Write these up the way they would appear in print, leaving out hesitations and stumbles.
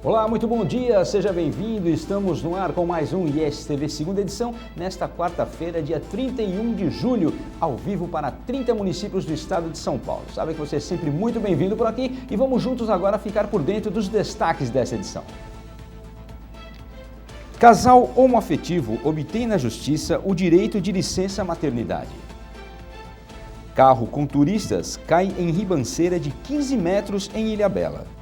Olá, muito bom dia, seja bem-vindo. Estamos no ar com mais um ISTV segunda edição, nesta quarta-feira, dia 31 de julho, ao vivo para 30 municípios do estado de São Paulo. Sabe que você é sempre muito bem-vindo por aqui e vamos juntos agora ficar por dentro dos destaques dessa edição. Casal homoafetivo obtém na justiça o direito de licença maternidade. Carro com turistas cai em ribanceira de 15 metros em Ilhabela.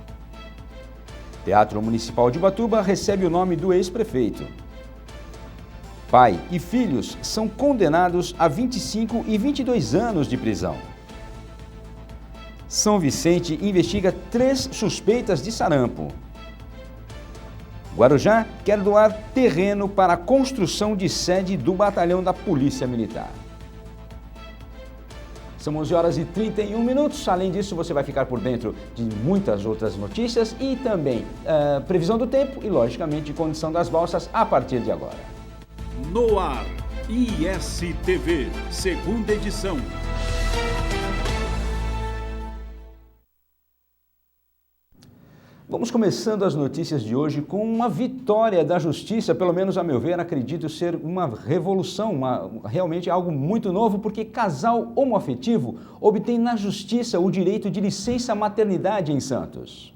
Teatro Municipal de Ubatuba recebe o nome do ex-prefeito. Pai e filhos são condenados a 25 e 22 anos de prisão. São Vicente investiga 3 suspeitas de sarampo. Guarujá quer doar terreno para a construção de sede do Batalhão da Polícia Militar. São 11 horas e 31 minutos. Além disso, você vai ficar por dentro de muitas outras notícias e também previsão do tempo e, logicamente, condição das balsas a partir de agora. No ar, ISTV, segunda edição. Vamos começando as notícias de hoje com uma vitória da Justiça, pelo menos a meu ver, acredito ser uma revolução, realmente algo muito novo, porque casal homoafetivo obtém na Justiça o direito de licença maternidade em Santos.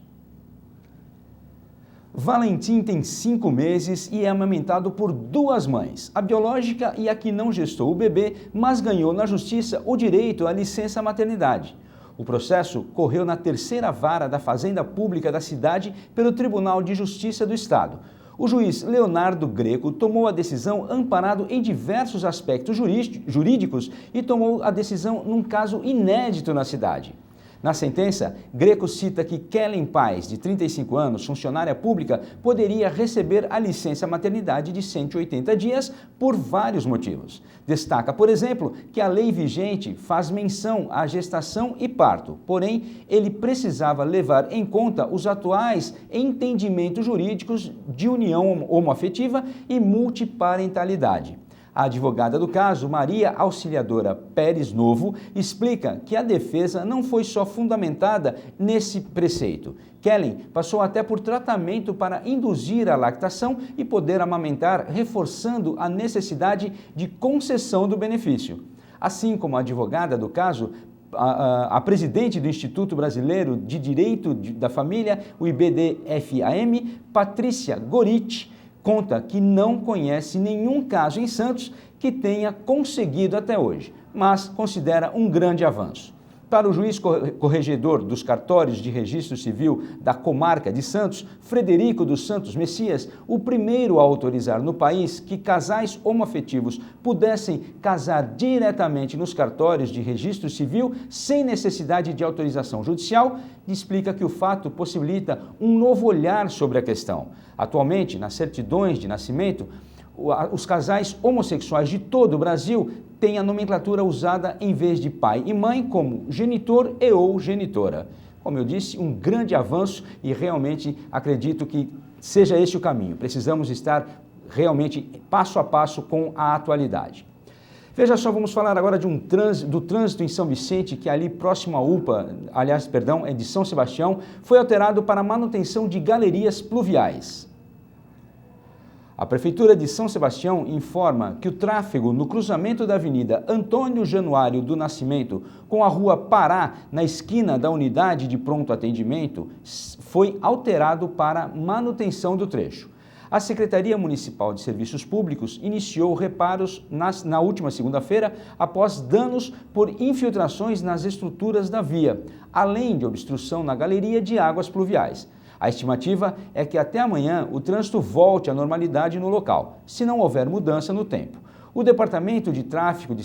Valentim tem 5 meses e é amamentado por 2 mães, a biológica e a que não gestou o bebê, mas ganhou na Justiça o direito à licença maternidade. O processo correu na 3ª Vara da Fazenda Pública da cidade pelo Tribunal de Justiça do Estado. O juiz Leonardo Greco tomou a decisão amparado em diversos aspectos jurídicos e tomou a decisão num caso inédito na cidade. Na sentença, Greco cita que Kellen Paes, de 35 anos, funcionária pública, poderia receber a licença maternidade de 180 dias por vários motivos. Destaca, por exemplo, que a lei vigente faz menção à gestação e parto, porém, ele precisava levar em conta os atuais entendimentos jurídicos de união homoafetiva e multiparentalidade. A advogada do caso, Maria Auxiliadora Pérez Novo, explica que a defesa não foi só fundamentada nesse preceito. Kellen passou até por tratamento para induzir a lactação e poder amamentar, reforçando a necessidade de concessão do benefício. Assim como a advogada do caso, a presidente do Instituto Brasileiro de Direito da Família, o IBDFAM, Patrícia Gorit, conta que não conhece nenhum caso em Santos que tenha conseguido até hoje, mas considera um grande avanço. Para o juiz corregedor dos cartórios de registro civil da comarca de Santos, Frederico dos Santos Messias, o primeiro a autorizar no país que casais homoafetivos pudessem casar diretamente nos cartórios de registro civil sem necessidade de autorização judicial, explica que o fato possibilita um novo olhar sobre a questão. Atualmente, nas certidões de nascimento, os casais homossexuais de todo o Brasil têm a nomenclatura usada em vez de pai e mãe como genitor e ou genitora. Como eu disse, um grande avanço e realmente acredito que seja esse o caminho. Precisamos estar realmente passo a passo com a atualidade. Veja só, vamos falar agora do trânsito em São Vicente, que ali próximo à UPA, é de São Sebastião, foi alterado para manutenção de galerias pluviais. A Prefeitura de São Sebastião informa que o tráfego no cruzamento da Avenida Antônio Januário do Nascimento com a Rua Pará, na esquina da unidade de pronto atendimento, foi alterado para manutenção do trecho. A Secretaria Municipal de Serviços Públicos iniciou reparos na última segunda-feira após danos por infiltrações nas estruturas da via, além de obstrução na galeria de águas pluviais. A estimativa é que até amanhã o trânsito volte à normalidade no local, se não houver mudança no tempo. O Departamento de Tráfego de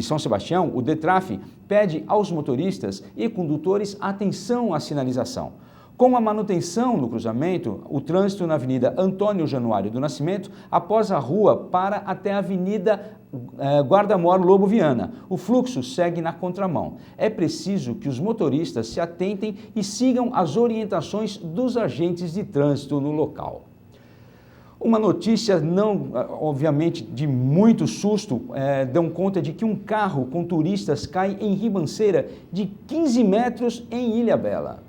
São Sebastião, o DETRAF, pede aos motoristas e condutores atenção à sinalização. Com a manutenção no cruzamento, o trânsito na Avenida Antônio Januário do Nascimento, após a rua, para até a Avenida Guarda-Mor Lobo Viana. O fluxo segue na contramão. É preciso que os motoristas se atentem e sigam as orientações dos agentes de trânsito no local. Uma notícia não, obviamente, de muito susto, dão conta de que um carro com turistas cai em ribanceira de 15 metros em Ilhabela.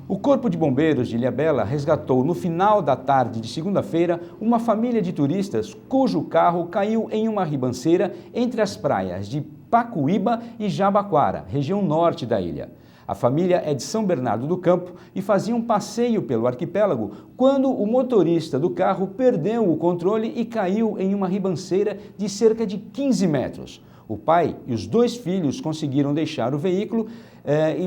O Corpo de Bombeiros de Ilhabela resgatou no final da tarde de segunda-feira uma família de turistas cujo carro caiu em uma ribanceira entre as praias de Pacuíba e Jabaquara, região norte da ilha. A família é de São Bernardo do Campo e fazia um passeio pelo arquipélago quando o motorista do carro perdeu o controle e caiu em uma ribanceira de cerca de 15 metros. O pai e os 2 filhos conseguiram deixar o veículo,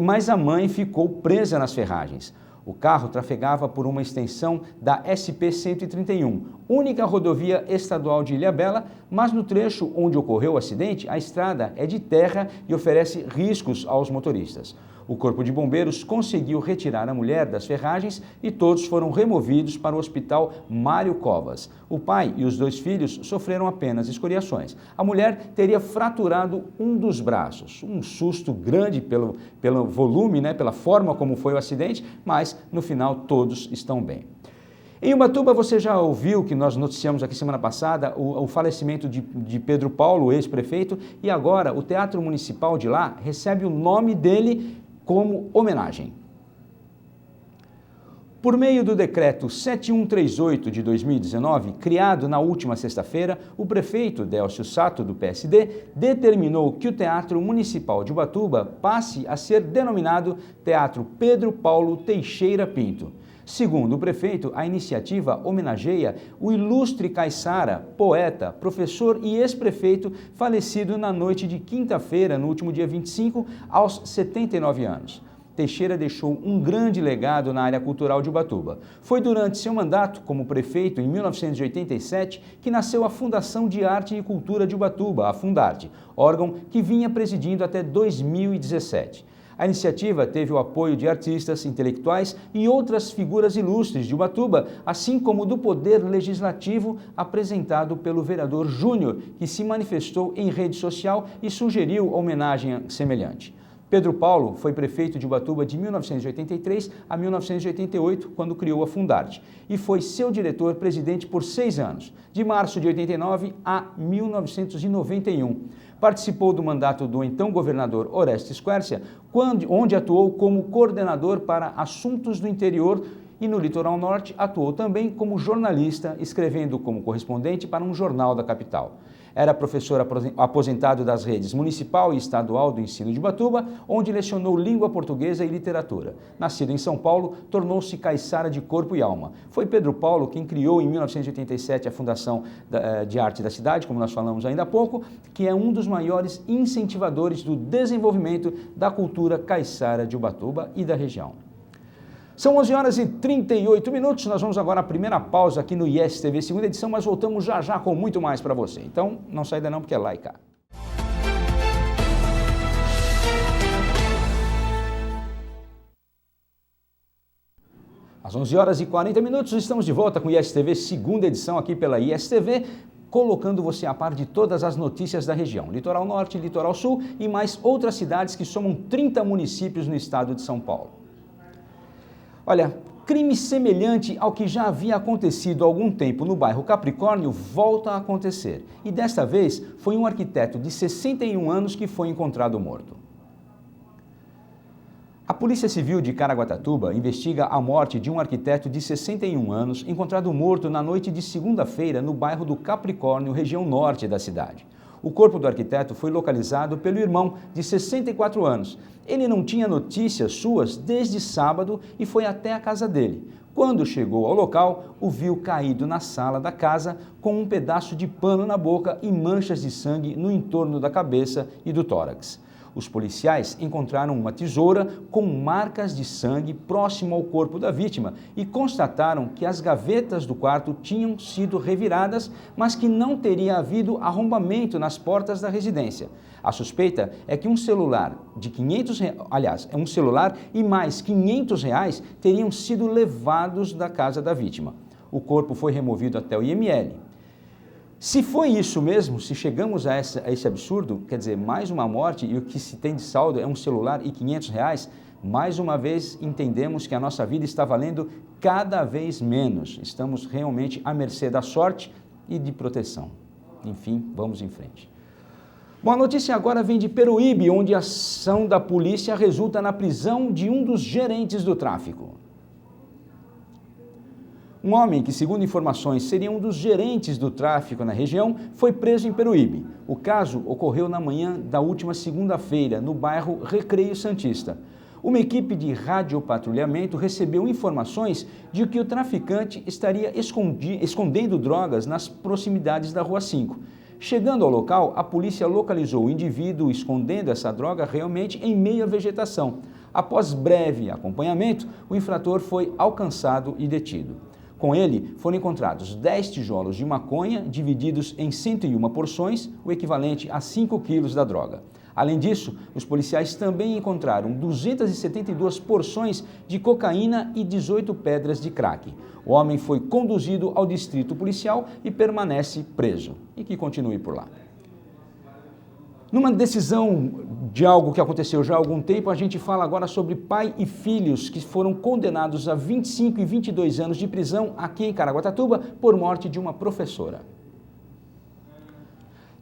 mas a mãe ficou presa nas ferragens. O carro trafegava por uma extensão da SP-131, única rodovia estadual de Ilhabela, mas no trecho onde ocorreu o acidente, a estrada é de terra e oferece riscos aos motoristas. O Corpo de Bombeiros conseguiu retirar a mulher das ferragens e todos foram removidos para o Hospital Mário Covas. O pai e os 2 filhos sofreram apenas escoriações. A mulher teria fraturado um dos braços. Um susto grande pelo volume, pela forma como foi o acidente, mas no final todos estão bem. Em Ubatuba, você já ouviu que nós noticiamos aqui semana passada o falecimento de Pedro Paulo, ex-prefeito, e agora o Teatro Municipal de lá recebe o nome dele como homenagem. Por meio do decreto 7138 de 2019, criado na última sexta-feira, o prefeito Délcio Sato, do PSD, determinou que o Teatro Municipal de Ubatuba passe a ser denominado Teatro Pedro Paulo Teixeira Pinto. Segundo o prefeito, a iniciativa homenageia o ilustre caiçara, poeta, professor e ex-prefeito falecido na noite de quinta-feira, no último dia 25, aos 79 anos. Teixeira deixou um grande legado na área cultural de Ubatuba. Foi durante seu mandato como prefeito, em 1987, que nasceu a Fundação de Arte e Cultura de Ubatuba, a Fundarte, órgão que vinha presidindo até 2017. A iniciativa teve o apoio de artistas, intelectuais e outras figuras ilustres de Ubatuba, assim como do Poder Legislativo, apresentado pelo vereador Júnior, que se manifestou em rede social e sugeriu homenagem semelhante. Pedro Paulo foi prefeito de Ubatuba de 1983 a 1988, quando criou a Fundarte, e foi seu diretor-presidente por 6 anos, de março de 89 a 1991. Participou do mandato do então governador Orestes Quercia, onde atuou como coordenador para assuntos do interior e no litoral norte atuou também como jornalista, escrevendo como correspondente para um jornal da capital. Era professor aposentado das redes municipal e estadual do ensino de Ubatuba, onde lecionou língua portuguesa e literatura. Nascido em São Paulo, tornou-se caiçara de corpo e alma. Foi Pedro Paulo quem criou em 1987 a Fundação de Arte da cidade, como nós falamos ainda há pouco, que é um dos maiores incentivadores do desenvolvimento da cultura caiçara de Ubatuba e da região. São 11 horas e 38 minutos, nós vamos agora à primeira pausa aqui no IES TV, segunda edição, mas voltamos já já com muito mais para você. Então, não sai daí não, porque é lá e cá. Às 11 horas e 40 minutos, estamos de volta com o IES TV, segunda edição aqui pela IES TV, colocando você a par de todas as notícias da região, Litoral Norte, Litoral Sul e mais outras cidades que somam 30 municípios no estado de São Paulo. Olha, crime semelhante ao que já havia acontecido há algum tempo no bairro Capricórnio volta a acontecer. E desta vez foi um arquiteto de 61 anos que foi encontrado morto. A Polícia Civil de Caraguatatuba investiga a morte de um arquiteto de 61 anos encontrado morto na noite de segunda-feira no bairro do Capricórnio, região norte da cidade. O corpo do arquiteto foi localizado pelo irmão, de 64 anos. Ele não tinha notícias suas desde sábado e foi até a casa dele. Quando chegou ao local, o viu caído na sala da casa com um pedaço de pano na boca e manchas de sangue no entorno da cabeça e do tórax. Os policiais encontraram uma tesoura com marcas de sangue próximo ao corpo da vítima e constataram que as gavetas do quarto tinham sido reviradas, mas que não teria havido arrombamento nas portas da residência. A suspeita é que um celular de um celular e mais R$500 teriam sido levados da casa da vítima. O corpo foi removido até o IML. Se foi isso mesmo, se chegamos a esse absurdo, quer dizer, mais uma morte e o que se tem de saldo é um celular e R$500, mais uma vez entendemos que a nossa vida está valendo cada vez menos. Estamos realmente à mercê da sorte e de proteção. Enfim, vamos em frente. Bom, a notícia agora vem de Peruíbe, onde a ação da polícia resulta na prisão de um dos gerentes do tráfico. Um homem que, segundo informações, seria um dos gerentes do tráfico na região, foi preso em Peruíbe. O caso ocorreu na manhã da última segunda-feira, no bairro Recreio Santista. Uma equipe de radiopatrulhamento recebeu informações de que o traficante estaria escondendo drogas nas proximidades da Rua 5. Chegando ao local, a polícia localizou o indivíduo escondendo essa droga realmente em meio à vegetação. Após breve acompanhamento, o infrator foi alcançado e detido. Com ele, foram encontrados 10 tijolos de maconha, divididos em 101 porções, o equivalente a 5 quilos da droga. Além disso, os policiais também encontraram 272 porções de cocaína e 18 pedras de crack. O homem foi conduzido ao distrito policial e permanece preso. E que continue por lá. Numa decisão de algo que aconteceu já há algum tempo, a gente fala agora sobre pai e filhos que foram condenados a 25 e 22 anos de prisão aqui em Caraguatatuba por morte de uma professora.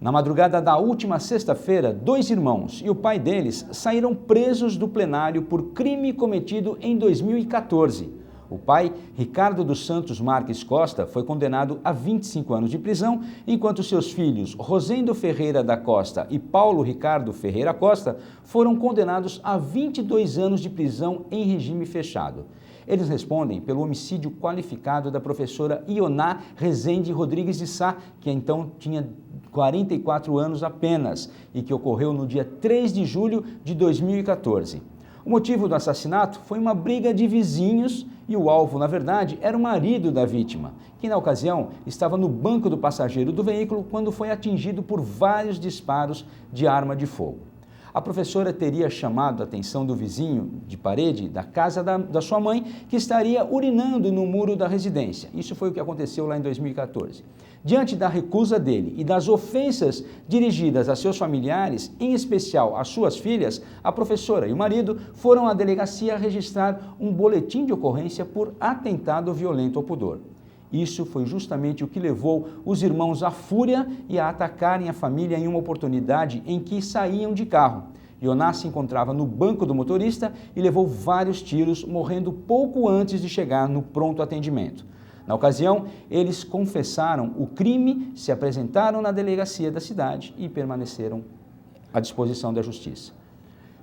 Na madrugada da última sexta-feira, 2 irmãos e o pai deles saíram presos do plenário por crime cometido em 2014. O pai, Ricardo dos Santos Marques Costa, foi condenado a 25 anos de prisão, enquanto seus filhos, Rosendo Ferreira da Costa e Paulo Ricardo Ferreira Costa, foram condenados a 22 anos de prisão em regime fechado. Eles respondem pelo homicídio qualificado da professora Ioná Rezende Rodrigues de Sá, que então tinha 44 anos apenas e que ocorreu no dia 3 de julho de 2014. O motivo do assassinato foi uma briga de vizinhos e o alvo, na verdade, era o marido da vítima, que na ocasião estava no banco do passageiro do veículo quando foi atingido por vários disparos de arma de fogo. A professora teria chamado a atenção do vizinho de parede da casa da sua mãe, que estaria urinando no muro da residência. Isso foi o que aconteceu lá em 2014. Diante da recusa dele e das ofensas dirigidas a seus familiares, em especial às suas filhas, a professora e o marido foram à delegacia registrar um boletim de ocorrência por atentado violento ao pudor. Isso foi justamente o que levou os irmãos à fúria e a atacarem a família em uma oportunidade em que saíam de carro. Ioná se encontrava no banco do motorista e levou vários tiros, morrendo pouco antes de chegar no pronto atendimento. Na ocasião, eles confessaram o crime, se apresentaram na delegacia da cidade e permaneceram à disposição da justiça.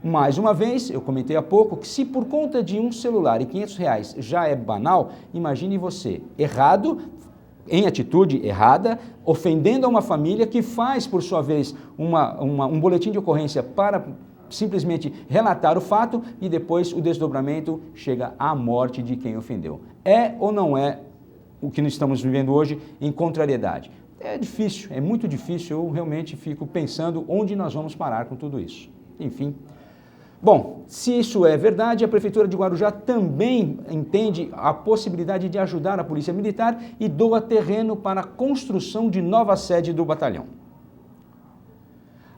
Mais uma vez, eu comentei há pouco que se por conta de um celular e R$500 já é banal, imagine você, errado, em atitude errada, ofendendo a uma família que faz, por sua vez, um boletim de ocorrência para simplesmente relatar o fato e depois o desdobramento chega à morte de quem ofendeu. É ou não é o que nós estamos vivendo hoje em contrariedade? É difícil, é muito difícil, eu realmente fico pensando onde nós vamos parar com tudo isso. Enfim. Bom, se isso é verdade, a Prefeitura de Guarujá também entende a possibilidade de ajudar a Polícia Militar e doa terreno para a construção de nova sede do batalhão.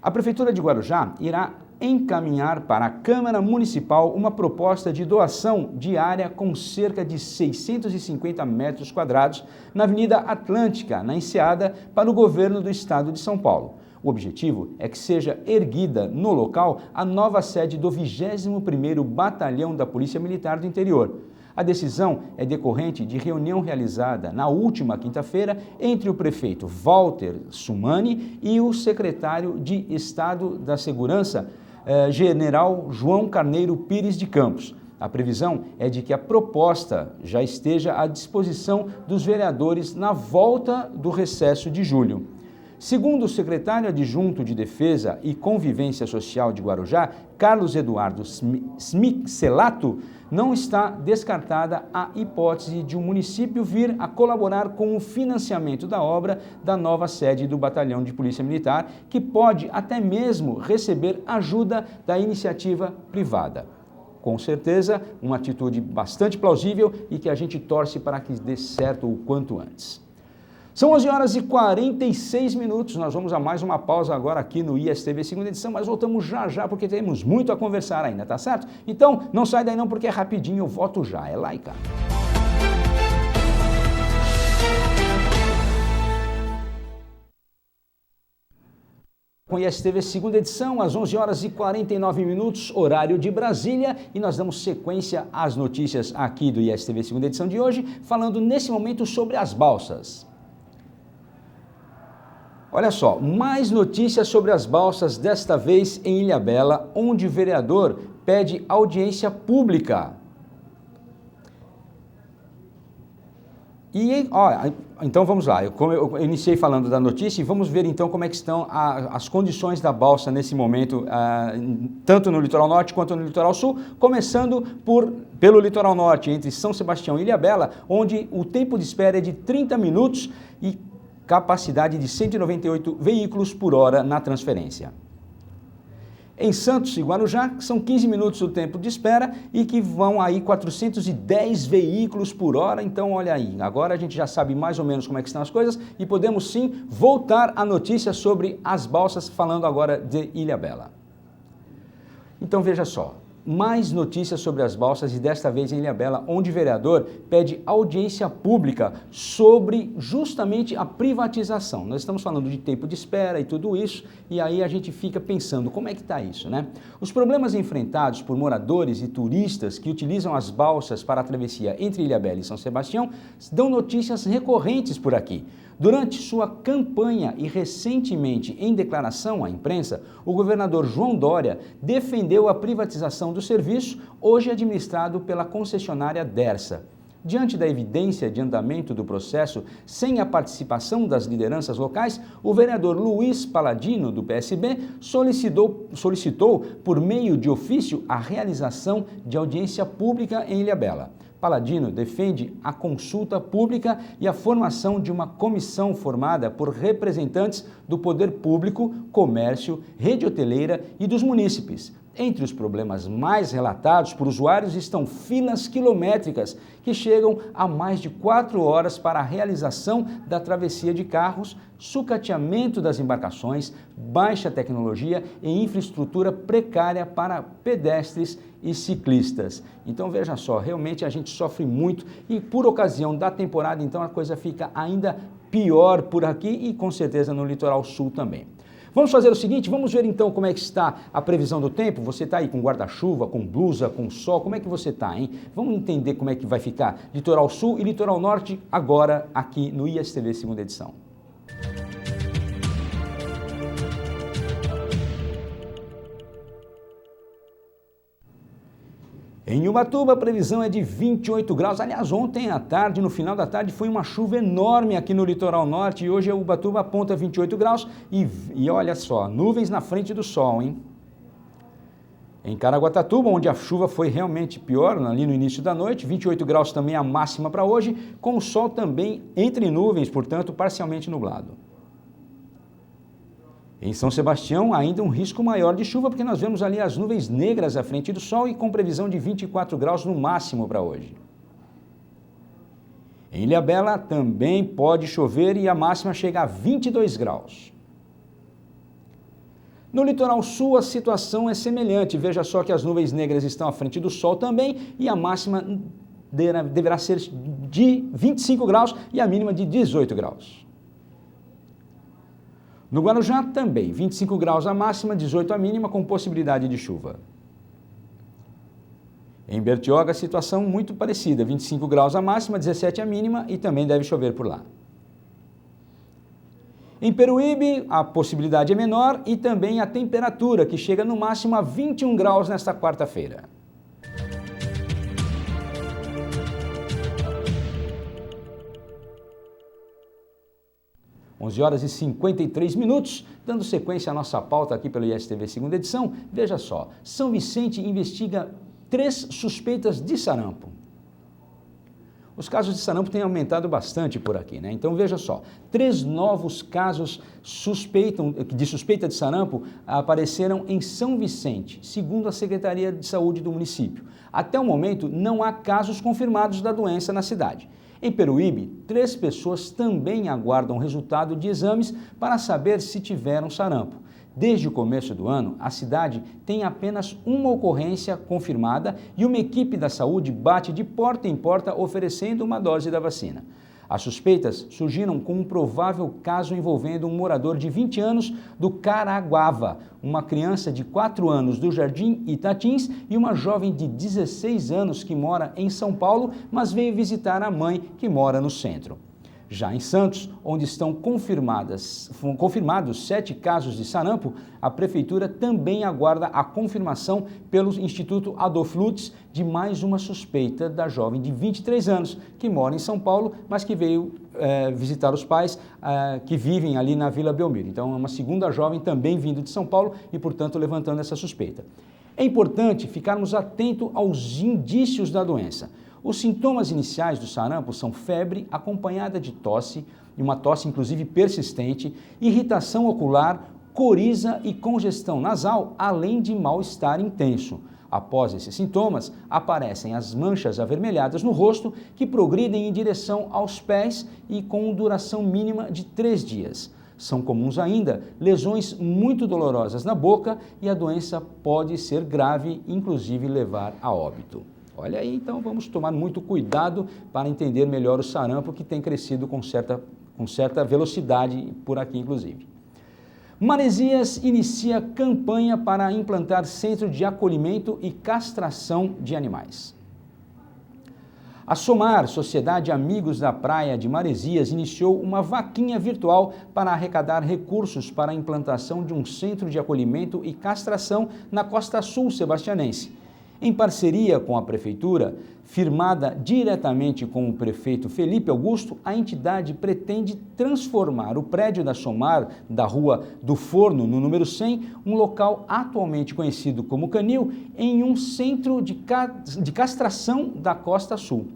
A Prefeitura de Guarujá irá encaminhar para a Câmara Municipal uma proposta de doação de área com cerca de 650 metros quadrados na Avenida Atlântica, na Enseada, para o governo do Estado de São Paulo. O objetivo é que seja erguida no local a nova sede do 21º Batalhão da Polícia Militar do Interior. A decisão é decorrente de reunião realizada na última quinta-feira entre o prefeito Walter Sumani e o secretário de Estado da Segurança, General João Carneiro Pires de Campos. A previsão é de que a proposta já esteja à disposição dos vereadores na volta do recesso de julho. Segundo o secretário adjunto de Defesa e Convivência Social de Guarujá, Carlos Eduardo Smicelato, não está descartada a hipótese de um município vir a colaborar com o financiamento da obra da nova sede do Batalhão de Polícia Militar, que pode até mesmo receber ajuda da iniciativa privada. Com certeza, uma atitude bastante plausível e que a gente torce para que dê certo o quanto antes. São 11h46, nós vamos a mais uma pausa agora aqui no ISTV segunda edição, mas voltamos já porque temos muito a conversar ainda, tá certo? Então, não sai daí não porque é rapidinho, eu volto já, é lá e cá. com ISTV segunda edição, às 11 horas e 49 minutos, horário de Brasília, e nós damos sequência às notícias aqui do ISTV segunda edição de hoje, falando nesse momento sobre as balsas. Olha só, mais notícias sobre as balsas, desta vez em Ilhabela, onde o vereador pede audiência pública. E, então vamos lá, eu iniciei falando da notícia e vamos ver então como é que estão as condições da balsa nesse momento, tanto no litoral norte quanto no litoral sul, começando pelo litoral norte, entre São Sebastião e Ilhabela, onde o tempo de espera é de 30 minutos e capacidade de 198 veículos por hora na transferência. Em Santos e Guarujá, são 15 minutos o tempo de espera e que vão aí 410 veículos por hora. Então, olha aí, agora a gente já sabe mais ou menos como é que estão as coisas e podemos sim voltar à notícia sobre as balsas, falando agora de Ilhabela. Então, veja só. Mais notícias sobre as balsas e desta vez em Ilhabela, onde o vereador pede audiência pública sobre justamente a privatização. Nós estamos falando de tempo de espera e tudo isso, e aí a gente fica pensando, como é que está isso, né? Os problemas enfrentados por moradores e turistas que utilizam as balsas para a travessia entre Ilhabela e São Sebastião dão notícias recorrentes por aqui. Durante sua campanha e recentemente em declaração à imprensa, o governador João Dória defendeu a privatização do serviço, hoje administrado pela concessionária Dersa. Diante da evidência de andamento do processo sem a participação das lideranças locais, o vereador Luiz Paladino, do PSB, solicitou por meio de ofício a realização de audiência pública em Ilhabela. Paladino defende a consulta pública e a formação de uma comissão formada por representantes do poder público, comércio, rede hoteleira e dos munícipes. Entre os problemas mais relatados por usuários estão filas quilométricas que chegam a mais de 4 horas para a realização da travessia de carros, sucateamento das embarcações, baixa tecnologia e infraestrutura precária para pedestres e ciclistas. Então veja só, realmente a gente sofre muito e por ocasião da temporada então a coisa fica ainda pior por aqui e com certeza no litoral sul também. Vamos fazer o seguinte, vamos ver então como é que está a previsão do tempo. Você está aí com guarda-chuva, com blusa, com sol, como é que você está, hein? Vamos entender como é que vai ficar litoral sul e litoral norte agora aqui no ISTV segunda edição. Em Ubatuba, a previsão é de 28 graus. Aliás, ontem à tarde, no final da tarde, foi uma chuva enorme aqui no litoral norte e hoje a Ubatuba aponta 28 graus e olha só, nuvens na frente do sol, hein? Em Caraguatatuba, onde a chuva foi realmente pior, ali no início da noite, 28 graus também a máxima para hoje, com o sol também entre nuvens, portanto, parcialmente nublado. Em São Sebastião, ainda um risco maior de chuva, porque nós vemos ali as nuvens negras à frente do sol e com previsão de 24 graus no máximo para hoje. Em Ilhabela também pode chover e a máxima chega a 22 graus. No litoral sul, a situação é semelhante. Veja só que as nuvens negras estão à frente do sol também e a máxima deverá ser de 25 graus e a mínima de 18 graus. No Guarujá também, 25 graus a máxima, 18 a mínima, com possibilidade de chuva. Em Bertioga, a situação muito parecida, 25 graus a máxima, 17 a mínima e também deve chover por lá. Em Peruíbe, a possibilidade é menor e também a temperatura, que chega no máximo a 21 graus nesta quarta-feira. Horas e 53 minutos, dando sequência à nossa pauta aqui pelo ISTV segunda edição. Veja só, São Vicente investiga 3 suspeitas de sarampo. Os casos de sarampo têm aumentado bastante por aqui, né? Então veja só, 3 novos casos de suspeita de sarampo apareceram em São Vicente, segundo a Secretaria de Saúde do município. Até o momento, não há casos confirmados da doença na cidade. Em Peruíbe, 3 pessoas também aguardam resultado de exames para saber se tiveram sarampo. Desde o começo do ano, a cidade tem apenas uma ocorrência confirmada e uma equipe da saúde bate de porta em porta oferecendo uma dose da vacina. As suspeitas surgiram com um provável caso envolvendo um morador de 20 anos do Caraguava, uma criança de 4 anos do Jardim Itatins e uma jovem de 16 anos que mora em São Paulo, mas veio visitar a mãe que mora no centro. Já em Santos, onde estão confirmados 7 casos de sarampo, a Prefeitura também aguarda a confirmação pelo Instituto Adolph Lutz de mais uma suspeita da jovem de 23 anos, que mora em São Paulo, mas que veio visitar os pais que vivem ali na Vila Belmiro. Então, é uma segunda jovem também vindo de São Paulo e, portanto, levantando essa suspeita. É importante ficarmos atentos aos indícios da doença. Os sintomas iniciais do sarampo são febre acompanhada de tosse, e uma tosse inclusive persistente, irritação ocular, coriza e congestão nasal, além de mal-estar intenso. Após esses sintomas, aparecem as manchas avermelhadas no rosto que progridem em direção aos pés e com duração mínima de 3 dias. São comuns ainda lesões muito dolorosas na boca e a doença pode ser grave, inclusive levar a óbito. Olha aí, então vamos tomar muito cuidado para entender melhor o sarampo, que tem crescido com certa velocidade por aqui, inclusive. Maresias inicia campanha para implantar centro de acolhimento e castração de animais. A SOMAR, Sociedade Amigos da Praia de Maresias, iniciou uma vaquinha virtual para arrecadar recursos para a implantação de um centro de acolhimento e castração na costa sul sebastianense. Em parceria com a Prefeitura, firmada diretamente com o prefeito Felipe Augusto, a entidade pretende transformar o prédio da SOMAR, da Rua do Forno, no número 100, um local atualmente conhecido como Canil, em um centro de castração da Costa Sul.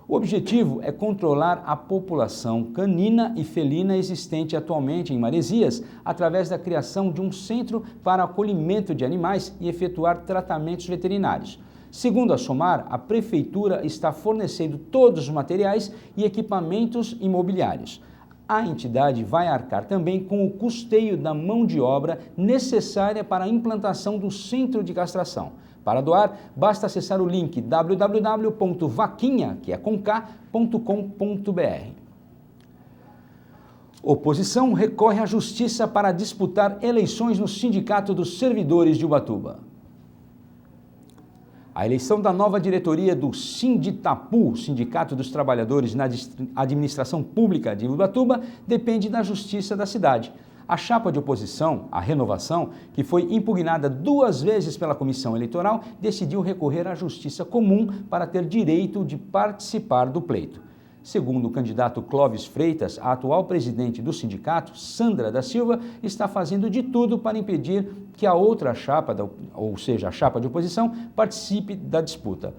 O objetivo é controlar a população canina e felina existente atualmente em Maresias, através da criação de um centro para acolhimento de animais e efetuar tratamentos veterinários. Segundo a SOMAR, a Prefeitura está fornecendo todos os materiais e equipamentos imobiliários. A entidade vai arcar também com o custeio da mão de obra necessária para a implantação do centro de castração. Para doar, basta acessar o link www.vaquinha.com.br. Oposição recorre à justiça para disputar eleições no Sindicato dos Servidores de Ubatuba. A eleição da nova diretoria do Sinditapu, Sindicato dos Trabalhadores na Administração Pública de Ubatuba, depende da justiça da cidade. A chapa de oposição, a Renovação, que foi impugnada 2 vezes pela Comissão Eleitoral, decidiu recorrer à Justiça Comum para ter direito de participar do pleito. Segundo o candidato Clóvis Freitas, a atual presidente do sindicato, Sandra da Silva, está fazendo de tudo para impedir que a outra chapa, ou seja, a chapa de oposição, participe da disputa.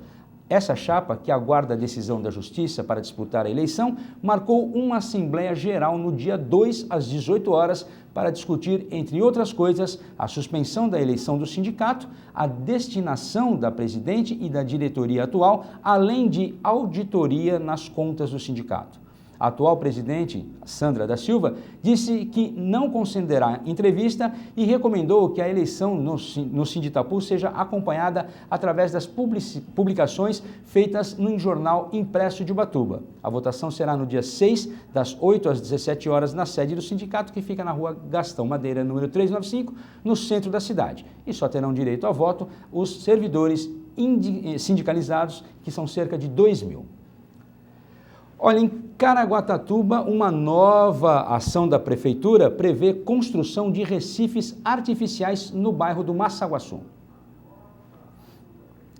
Essa chapa, que aguarda a decisão da Justiça para disputar a eleição, marcou uma Assembleia Geral no dia 2, às 18 horas, para discutir, entre outras coisas, a suspensão da eleição do sindicato, a destinação da presidente e da diretoria atual, além de auditoria nas contas do sindicato. A atual presidente, Sandra da Silva, disse que não concederá entrevista e recomendou que a eleição no Sinditapu seja acompanhada através das publicações feitas no jornal impresso de Ubatuba. A votação será no dia 6, das 8 às 17 horas, na sede do sindicato, que fica na rua Gastão Madeira, número 395, no centro da cidade. E só terão direito a voto os servidores sindicalizados, que são cerca de 2.000. Olha, em Caraguatatuba, uma nova ação da Prefeitura prevê construção de recifes artificiais no bairro do Massaguaçu.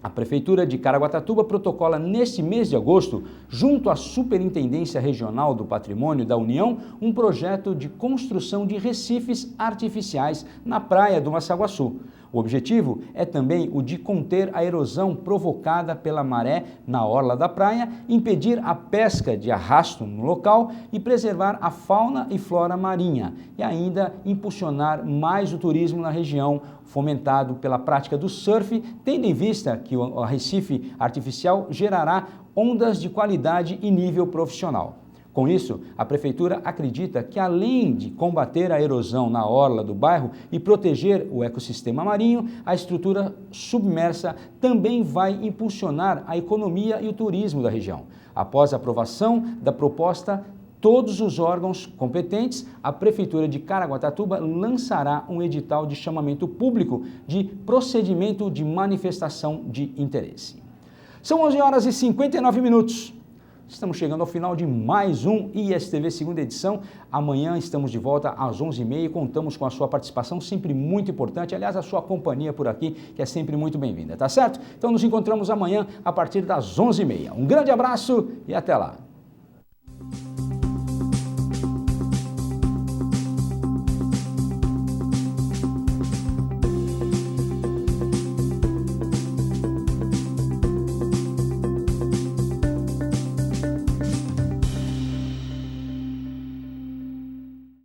A Prefeitura de Caraguatatuba protocola neste mês de agosto, junto à Superintendência Regional do Patrimônio da União, um projeto de construção de recifes artificiais na praia do Massaguaçu. O objetivo é também o de conter a erosão provocada pela maré na orla da praia, impedir a pesca de arrasto no local e preservar a fauna e flora marinha, e ainda impulsionar mais o turismo na região, fomentado pela prática do surf, tendo em vista que o recife artificial gerará ondas de qualidade e nível profissional. Com isso, a Prefeitura acredita que, além de combater a erosão na orla do bairro e proteger o ecossistema marinho, a estrutura submersa também vai impulsionar a economia e o turismo da região. Após a aprovação da proposta, todos os órgãos competentes, a Prefeitura de Caraguatatuba lançará um edital de chamamento público de procedimento de manifestação de interesse. São 11h59. Estamos chegando ao final de mais um ISTV segunda edição. Amanhã estamos de volta às 11h30 e contamos com a sua participação, sempre muito importante. Aliás, a sua companhia por aqui, que é sempre muito bem-vinda, tá certo? Então nos encontramos amanhã a partir das 11h30. Um grande abraço e até lá!